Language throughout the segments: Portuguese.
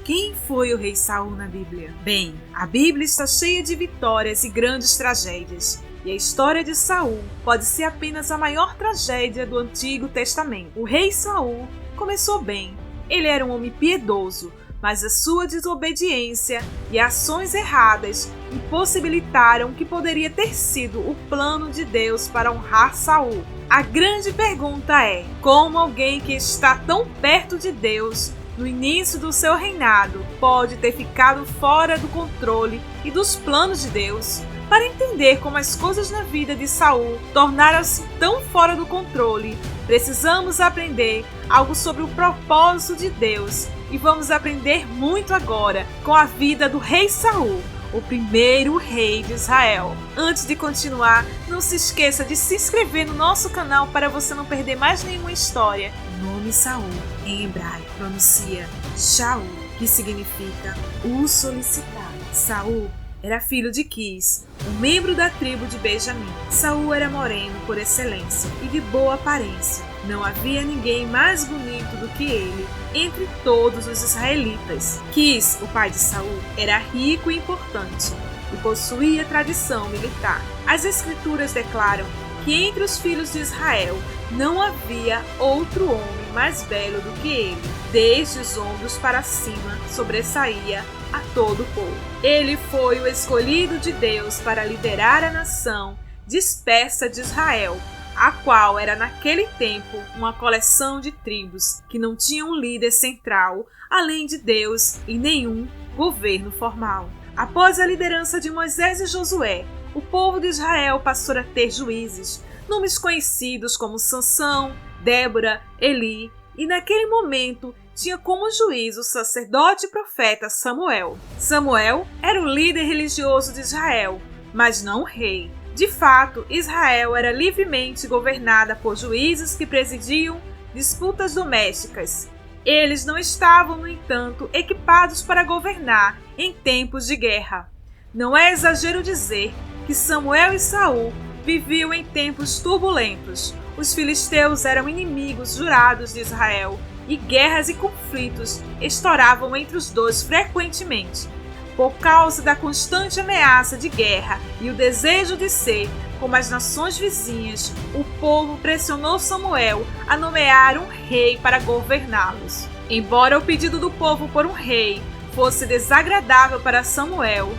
Quem foi o rei Saul na Bíblia? Bem, a Bíblia está cheia de vitórias e grandes tragédias. E a história de Saul pode ser apenas a maior tragédia do Antigo Testamento. O rei Saul começou bem. Ele era um homem piedoso, mas a sua desobediência e ações erradas impossibilitaram o que poderia ter sido o plano de Deus para honrar Saul. A grande pergunta é: como alguém que está tão perto de Deus no início do seu reinado pode ter ficado fora do controle e dos planos de Deus? Para entender como as coisas na vida de Saul tornaram-se tão fora do controle, precisamos aprender algo sobre o propósito de Deus, e vamos aprender muito agora com a vida do rei Saul, o primeiro rei de Israel. Antes de continuar, não se esqueça de se inscrever no nosso canal para você não perder mais nenhuma história. O nome Saul, em hebraico, pronuncia Shaul, que significa o solicitado. Saul era filho de Quis, um membro da tribo de Benjamim. Saul era moreno por excelência e de boa aparência. Não havia ninguém mais bonito do que ele entre todos os israelitas. Quis, o pai de Saul, era rico e importante e possuía tradição militar. As escrituras declaram que entre os filhos de Israel não havia outro homem mais belo do que ele. Desde os ombros para cima sobressaía a todo o povo. Ele foi o escolhido de Deus para liderar a nação dispersa de Israel, a qual era naquele tempo uma coleção de tribos que não tinham um líder central, além de Deus, e nenhum governo formal. Após a liderança de Moisés e Josué, o povo de Israel passou a ter juízes, nomes conhecidos como Sansão, Débora, Eli, e naquele momento tinha como juiz o sacerdote e profeta Samuel. Samuel era o líder religioso de Israel, mas não o rei. De fato, Israel era livremente governada por juízes que presidiam disputas domésticas. Eles não estavam, no entanto, equipados para governar em tempos de guerra. Não é exagero dizer que Samuel e Saul viviam em tempos turbulentos. Os filisteus eram inimigos jurados de Israel e guerras e conflitos estouravam entre os dois frequentemente. Por causa da constante ameaça de guerra e o desejo de ser como as nações vizinhas, o povo pressionou Samuel a nomear um rei para governá-los. Embora o pedido do povo por um rei fosse desagradável para Samuel,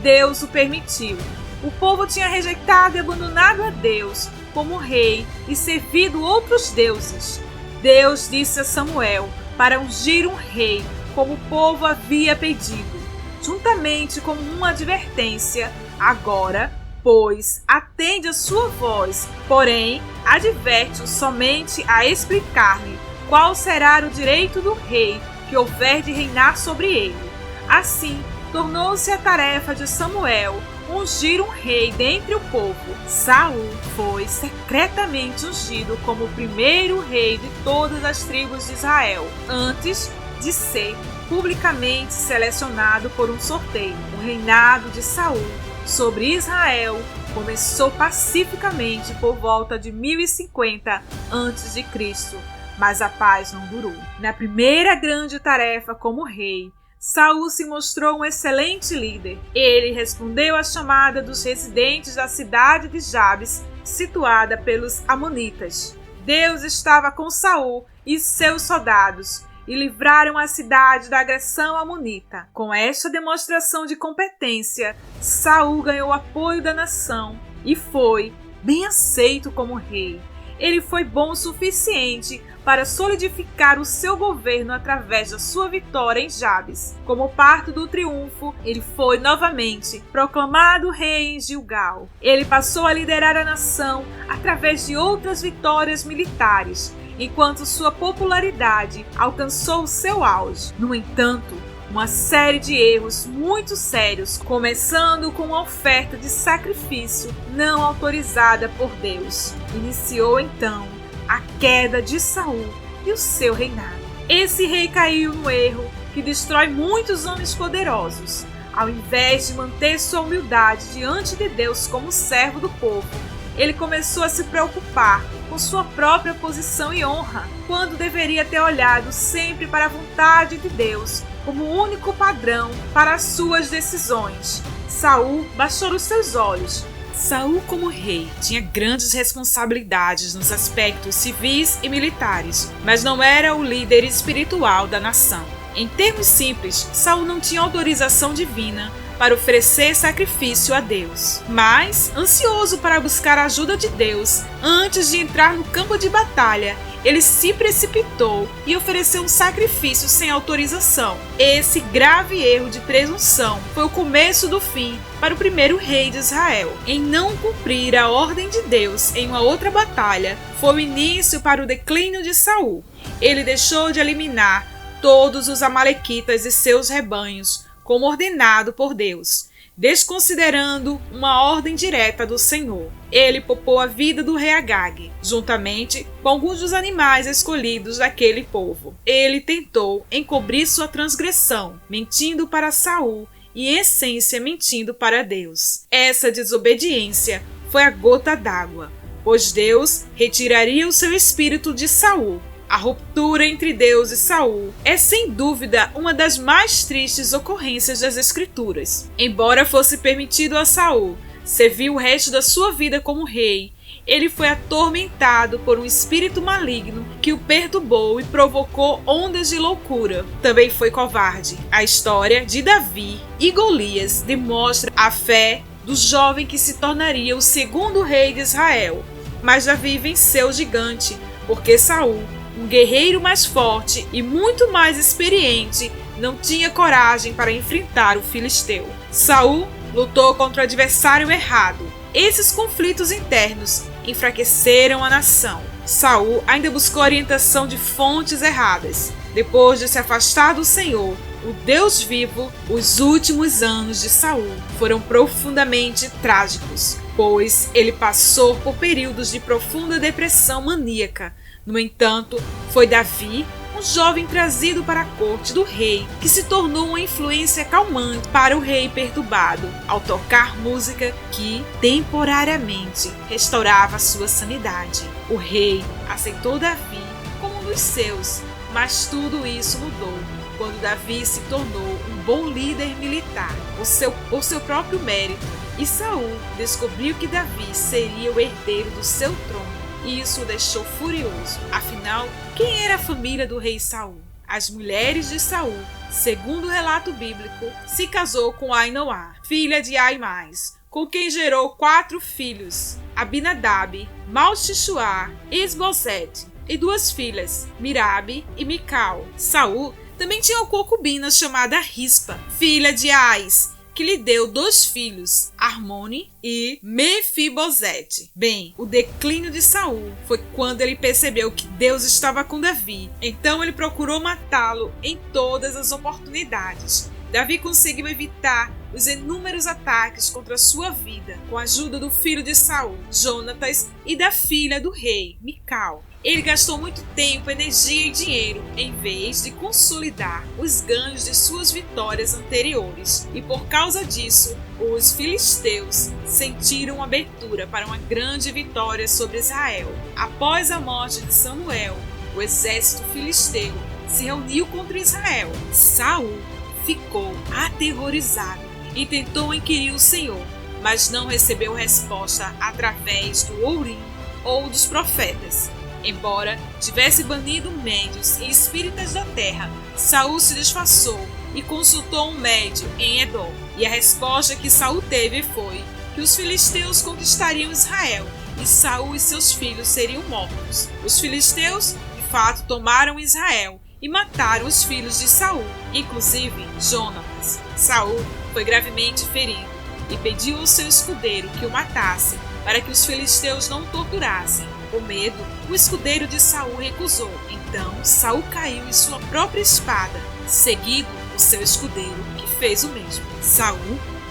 Deus o permitiu. O povo tinha rejeitado e abandonado a Deus como rei e servido outros deuses. Deus disse a Samuel para ungir um rei, como o povo havia pedido, juntamente com uma advertência: agora, pois, atende a sua voz, porém, adverte-o somente a explicar-lhe qual será o direito do rei que houver de reinar sobre ele. Assim, tornou-se a tarefa de Samuel ungir um rei dentre o povo. Saul foi secretamente ungido como o primeiro rei de todas as tribos de Israel, antes de ser publicamente selecionado por um sorteio. O reinado de Saul sobre Israel começou pacificamente por volta de 1050 a.C., mas a paz não durou. Na primeira grande tarefa como rei, Saul se mostrou um excelente líder. Ele respondeu à chamada dos residentes da cidade de Jabes, situada pelos amonitas. Deus estava com Saul e seus soldados e livraram a cidade da agressão amonita. Com esta demonstração de competência, Saul ganhou o apoio da nação e foi bem aceito como rei. Ele foi bom o suficiente para solidificar o seu governo através da sua vitória em Jabes. Como parte do triunfo, ele foi novamente proclamado rei em Gilgal. Ele passou a liderar a nação através de outras vitórias militares, enquanto sua popularidade alcançou o seu auge. No entanto, uma série de erros muito sérios, começando com uma oferta de sacrifício não autorizada por Deus, iniciou então a queda de Saul e o seu reinado. Esse rei caiu no erro que destrói muitos homens poderosos. Ao invés de manter sua humildade diante de Deus como servo do povo, ele começou a se preocupar com sua própria posição e honra, quando deveria ter olhado sempre para a vontade de Deus como único padrão para as suas decisões. Saul baixou os seus olhos. Saul, como rei, tinha grandes responsabilidades nos aspectos civis e militares, mas não era o líder espiritual da nação. Em termos simples, Saul não tinha autorização divina para oferecer sacrifício a Deus. Mas, ansioso para buscar a ajuda de Deus, antes de entrar no campo de batalha, ele se precipitou e ofereceu um sacrifício sem autorização. Esse grave erro de presunção foi o começo do fim para o primeiro rei de Israel. Em não cumprir a ordem de Deus em uma outra batalha, foi o início para o declínio de Saul. Ele deixou de eliminar todos os amalequitas e seus rebanhos, como ordenado por Deus, desconsiderando uma ordem direta do Senhor. Ele poupou a vida do rei Agag, juntamente com alguns dos animais escolhidos daquele povo. Ele tentou encobrir sua transgressão, mentindo para Saul e, em essência, mentindo para Deus. Essa desobediência foi a gota d'água, pois Deus retiraria o seu espírito de Saul. A ruptura entre Deus e Saul é sem dúvida uma das mais tristes ocorrências das Escrituras. Embora fosse permitido a Saul servir o resto da sua vida como rei, ele foi atormentado por um espírito maligno que o perturbou e provocou ondas de loucura. Também foi covarde. A história de Davi e Golias demonstra a fé do jovem que se tornaria o segundo rei de Israel. Mas Davi venceu o gigante, porque Saul, um guerreiro mais forte e muito mais experiente, não tinha coragem para enfrentar o filisteu. Saul lutou contra o adversário errado. Esses conflitos internos enfraqueceram a nação. Saul ainda buscou orientação de fontes erradas. Depois de se afastar do Senhor, o Deus vivo, os últimos anos de Saul foram profundamente trágicos, pois ele passou por períodos de profunda depressão maníaca. No entanto, foi Davi, um jovem trazido para a corte do rei, que se tornou uma influência calmante para o rei perturbado, ao tocar música que, temporariamente, restaurava sua sanidade. O rei aceitou Davi como um dos seus, mas tudo isso mudou quando Davi se tornou um bom líder militar, por seu próprio mérito, e Saul descobriu que Davi seria o herdeiro do seu trono. Isso o deixou furioso. Afinal, quem era a família do rei Saul? As mulheres de Saul, segundo o relato bíblico, se casou com Ainoá, filha de Aimás, com quem gerou 4 filhos: Abinadab, Malchixuá e Isbosete, e 2 filhas, Mirabe e Mical. Saul também tinha uma concubina chamada Rispa, filha de Ais, que lhe deu 2 filhos, Armone e Mefibosete. Bem, o declínio de Saul foi quando ele percebeu que Deus estava com Davi. Então ele procurou matá-lo em todas as oportunidades. Davi conseguiu evitar os inúmeros ataques contra sua vida com a ajuda do filho de Saul, Jonatas, e da filha do rei, Mical. Ele gastou muito tempo, energia e dinheiro em vez de consolidar os ganhos de suas vitórias anteriores. E por causa disso, os filisteus sentiram abertura para uma grande vitória sobre Israel. Após a morte de Samuel, o exército filisteu se reuniu contra Israel. Saul ficou aterrorizado e tentou inquirir o Senhor, mas não recebeu resposta através do Urim ou dos profetas. Embora tivesse banido médios e espíritas da terra, Saul se disfarçou e consultou um médio em Edom. E a resposta que Saul teve foi que os filisteus conquistariam Israel e Saul e seus filhos seriam mortos. Os filisteus, de fato, tomaram Israel e mataram os filhos de Saul, inclusive Jonatas. Saul foi gravemente ferido e pediu ao seu escudeiro que o matasse para que os filisteus não o torturassem. Com medo, o escudeiro de Saul recusou. Então Saul caiu em sua própria espada, seguido o seu escudeiro, que fez o mesmo. Saul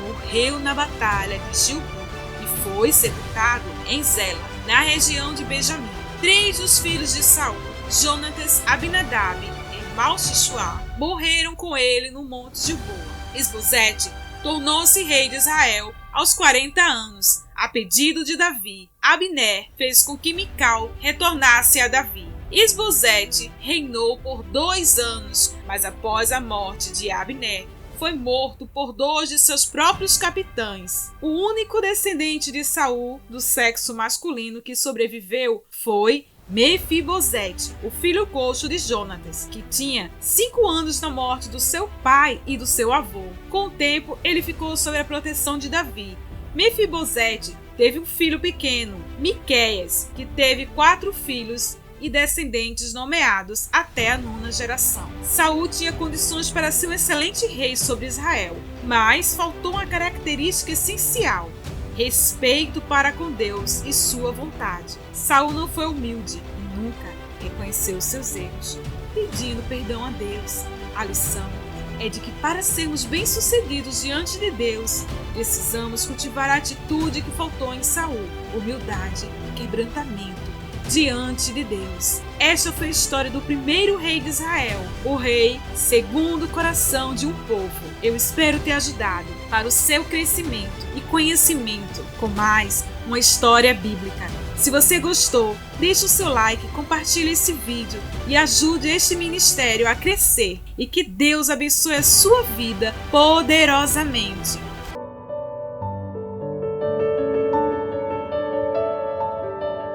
morreu na batalha de Gilboa e foi sepultado em Zela, na região de Benjamim. 3 dos filhos de Saul, Jonatas, Abinadab e Malchixuá, morreram com ele no monte Gilboa. Isbosete tornou-se rei de Israel aos 40 anos, a pedido de Davi. Abner fez com que Mical retornasse a Davi. Isbosete reinou por 2 anos, mas após a morte de Abner, foi morto por 2 de seus próprios capitães. O único descendente de Saul do sexo masculino que sobreviveu foi Mefibosete, o filho coxo de Jonatas, que tinha 5 anos na morte do seu pai e do seu avô. Com o tempo, ele ficou sob a proteção de Davi. Mefibosete teve um filho pequeno, Miqueias, que teve 4 filhos e descendentes nomeados até a 9ª geração. Saul tinha condições para ser um excelente rei sobre Israel, mas faltou uma característica essencial: respeito para com Deus e sua vontade. Saul não foi humilde e nunca reconheceu seus erros, pedindo perdão a Deus. A lição é de que para sermos bem-sucedidos diante de Deus, precisamos cultivar a atitude que faltou em Saul: humildade e quebrantamento diante de Deus. Esta foi a história do primeiro rei de Israel, o rei segundo o coração de um povo. Eu espero ter ajudado para o seu crescimento e conhecimento com mais uma história bíblica. Se você gostou, deixe o seu like, compartilhe esse vídeo e ajude este ministério a crescer, e que Deus abençoe a sua vida poderosamente.